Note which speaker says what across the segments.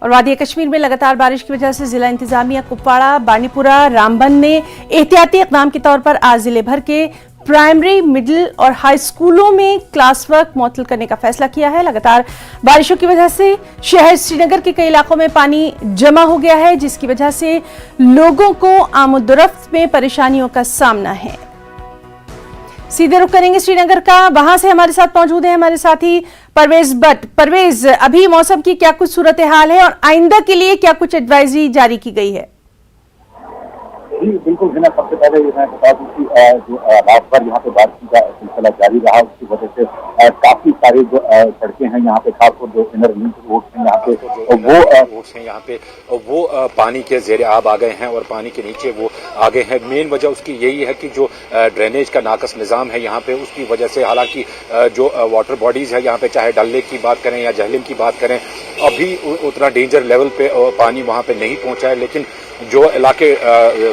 Speaker 1: और वादी कश्मीर में लगातार बारिश की वजह से जिला इंतजामिया कुपवाड़ा, बांडीपुरा, रामबन ने एहतियाती इक़दाम के तौर पर आज जिले भर के प्राइमरी, मिडिल और हाई स्कूलों में क्लास वर्क मुअत्तल करने का फैसला किया है। लगातार बारिशों की वजह से शहर श्रीनगर के कई इलाकों में पानी जमा हो गया है, जिसकी वजह से लोगों को आमदोरफ्त में परेशानियों का सामना है। सीधे रुख करेंगे श्रीनगर का, वहां से हमारे साथ मौजूद है हमारे साथी परवेज भट्ट। परवेज, अभी मौसम की क्या कुछ सूरत हाल है और आइंदा के लिए क्या कुछ एडवाइजरी जारी की गई है?
Speaker 2: जी बिल्कुल बिना, सबसे पहले मैं बता दूं कि जो रात भर यहाँ पे बारिश का सिलसिला जारी रहा, उसकी वजह से काफी सारे जो सड़कें हैं यहाँ पे, खासतौर जो इनर लिंक रोड्स हैं यहाँ पे वो पानी के ज़ेर आब आ गए हैं और पानी के नीचे वो आ गए हैं। मेन वजह उसकी यही है कि जो ड्रेनेज का नाकस निज़ाम है यहाँ पे, उसकी वजह से हालांकि जो वाटर बॉडीज़ है यहाँ पे, चाहे डल लेक की बात करें या जहलिम की बात करें, अभी उतना डेंजर लेवल पे पानी वहाँ पे नहीं पहुँचा है। लेकिन जो इलाके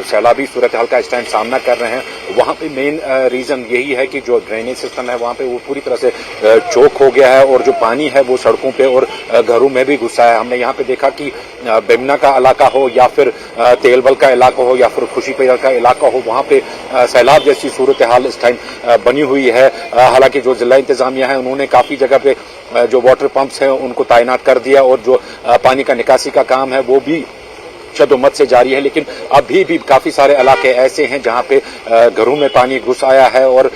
Speaker 2: सैलाबी सूरत हाल का इस टाइम सामना कर रहे हैं, वहाँ पे मेन रीज़न यही है कि जो ड्रेनेज सिस्टम है वहाँ पे वो पूरी तरह से चोक हो गया है और जो पानी है वो सड़कों पे और घरों में भी घुसा है। हमने यहाँ पे देखा कि बेमना का इलाका हो या फिर तेलबल का इलाका हो या फिर खुशीपैर का इलाका हो, वहाँ पे सैलाब जैसी सूरत हाल इस टाइम बनी हुई है। हालांकि जो जिला इंतजामिया है उन्होंने काफ़ी जगह पे जो वाटर पंप्स हैं उनको तैनात कर दिया और जो पानी का निकासी का काम है वो भी शदोमत से जारी है। लेकिन अभी भी काफी सारे इलाके ऐसे हैं जहां पे घरों में पानी घुस आया है और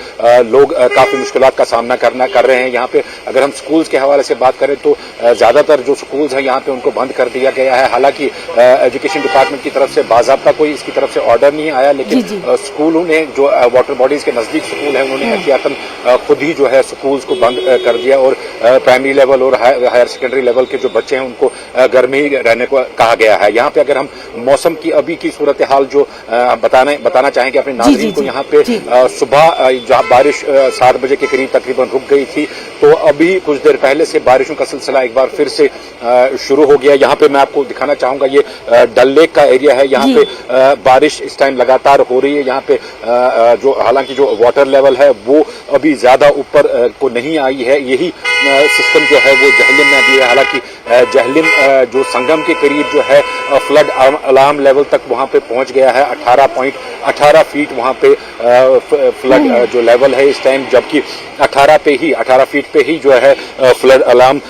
Speaker 2: लोग काफी मुश्किलात का सामना कर रहे हैं। यहाँ पे अगर हम स्कूल्स के हवाले से बात करें तो ज्यादातर जो स्कूल्स हैं यहाँ पे उनको बंद कर दिया गया है। हालांकि एजुकेशन डिपार्टमेंट की तरफ से बाकाज़ा कोई इसकी तरफ से ऑर्डर नहीं आया, लेकिन स्कूलों ने जो वाटर बॉडीज के नजदीक स्कूल है उन्होंने एहतियातन खुद ही जो है स्कूल्स को बंद कर दिया और प्राइमरी लेवल और हायर सेकेंडरी लेवल के जो बच्चे हैं उनको घर में ही रहने को कहा गया है। यहाँ पे अगर मौसम की अभी की सूरत हाल जो बताना चाहेंगे अपने नाज़रीन को, यहाँ पे सुबह जहाँ बारिश 7 बजे के करीब तकरीबन रुक गई थी, तो अभी कुछ देर पहले से बारिशों का सिलसिला एक बार फिर से शुरू हो गया। यहाँ पे मैं आपको दिखाना चाहूंगा, ये डल लेक का एरिया है, यहाँ पे बारिश इस टाइम लगातार हो रही है। यहाँ पे जो हालांकि जो वाटर लेवल है वो अभी ज्यादा ऊपर को नहीं आई है। यही सिस्टम जो है वो जहलिम में भी है। हालांकि जहलिम जो संगम के करीब जो है फ्लड अलार्म लेवल तक वहां पे पहुंच गया है, 18.18 फीट वहां पे फ्लड जो लेवल है इस टाइम, जबकि 18 फीट पे ही जो है फ्लड अलार्म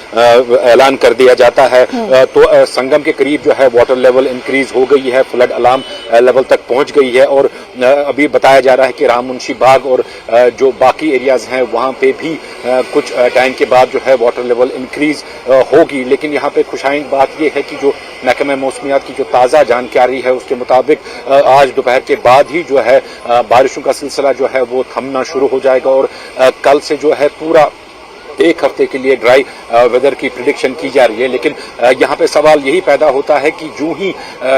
Speaker 2: ऐलान कर दिया जाता है। तो संगम के करीब जो है वाटर लेवल इंक्रीज हो गई है, फ्लड अलार्म लेवल तक पहुंच गई है और अभी बताया जा रहा है कि राममुंशी बाग और जो बाकी एरियाज हैं वहां पे भी कुछ टाइम के बाद जो है वाटर लेवल इंक्रीज होगी। लेकिन यहाँ पे खुशाइंद बात यह है कि जो महकमा मौसमियात की जो ताज़ा जानकारी है उसके मुताबिक आज दोपहर के बाद ही जो है बारिशों का सिलसिला जो है वो थमना शुरू हो जाएगा और कल से जो है पूरा एक हफ्ते के लिए ड्राई वेदर की प्रिडिक्शन की जा रही है। लेकिन यहाँ पे सवाल यही पैदा होता है कि जो ही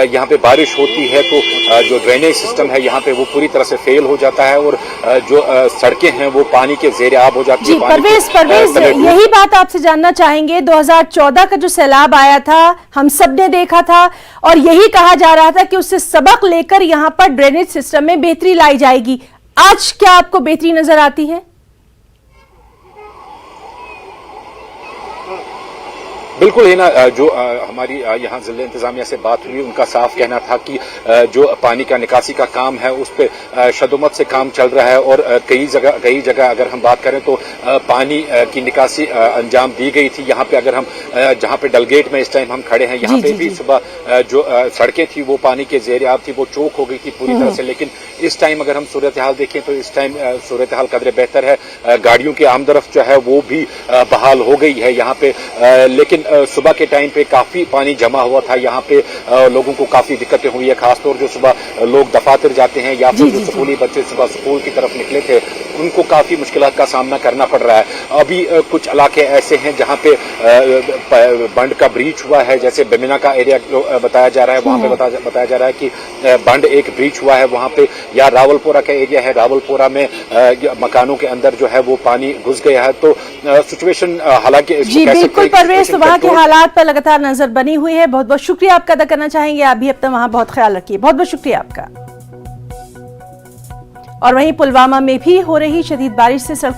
Speaker 2: यहाँ पे बारिश होती है तो जो ड्रेनेज सिस्टम है यहाँ पे वो पूरी तरह से फेल हो जाता है और जो सड़कें हैं वो पानी के ज़ेर आब हो जाती है।
Speaker 1: परवेज, यही बात आपसे जानना चाहेंगे। 2014 का जो सैलाब आया था हम सब ने देखा था और यही कहा जा रहा था कि उससे सबक लेकर यहाँ पर ड्रेनेज सिस्टम में बेहतरी लाई जाएगी। आज क्या आपको बेहतरी नजर आती है?
Speaker 2: बिल्कुल है ना, जो हमारी यहाँ जिला इंतजामिया से बात हुई उनका साफ कहना था कि जो पानी का निकासी का काम है उस पर शदोमत से काम चल रहा है और कई जगह अगर हम बात करें तो पानी की निकासी अंजाम दी गई थी। यहाँ पे अगर हम जहाँ पे डलगेट में इस टाइम हम खड़े हैं यहाँ पे भी सुबह जो सड़कें थी वो पानी के ज़ेर आब थी, वो चोक हो गई थी पूरी तरह से। लेकिन इस टाइम अगर हम सूरत हाल देखें तो इस टाइम सूरत हाल कदरे बेहतर है, गाड़ियों की आमदरफ्त जो है वो भी बहाल हो गई है यहाँ पे। लेकिन सुबह के टाइम पे काफी पानी जमा हुआ था, यहाँ पे लोगों को काफी दिक्कतें हुई है, खासतौर जो सुबह लोग दफातर जाते हैं या फिर जो स्कूली बच्चे सुबह स्कूल की तरफ निकले थे उनको काफी मुश्किलात का सामना करना पड़ रहा है। अभी कुछ इलाके ऐसे हैं जहाँ पे बंड का ब्रीच हुआ है, जैसे बेमिना का एरिया जो बताया जा रहा है वहाँ पे बताया जा रहा है कि बंड एक ब्रीच हुआ है वहाँ पे, या रावलपुरा का एरिया है, रावलपुरा में मकानों के अंदर जो है वो पानी घुस गया है। तो सिचुएशन हालांकि
Speaker 1: बिल्कुल परवेज, वहाँ के हालात पर लगातार नजर बनी हुई है। बहुत बहुत शुक्रिया आपका अदा करना चाहेंगे। आप भी अपना वहां बहुत ख्याल रखिए। बहुत बहुत शुक्रिया आपका। और वहीं पुलवामा में भी हो रही शदीद बारिश से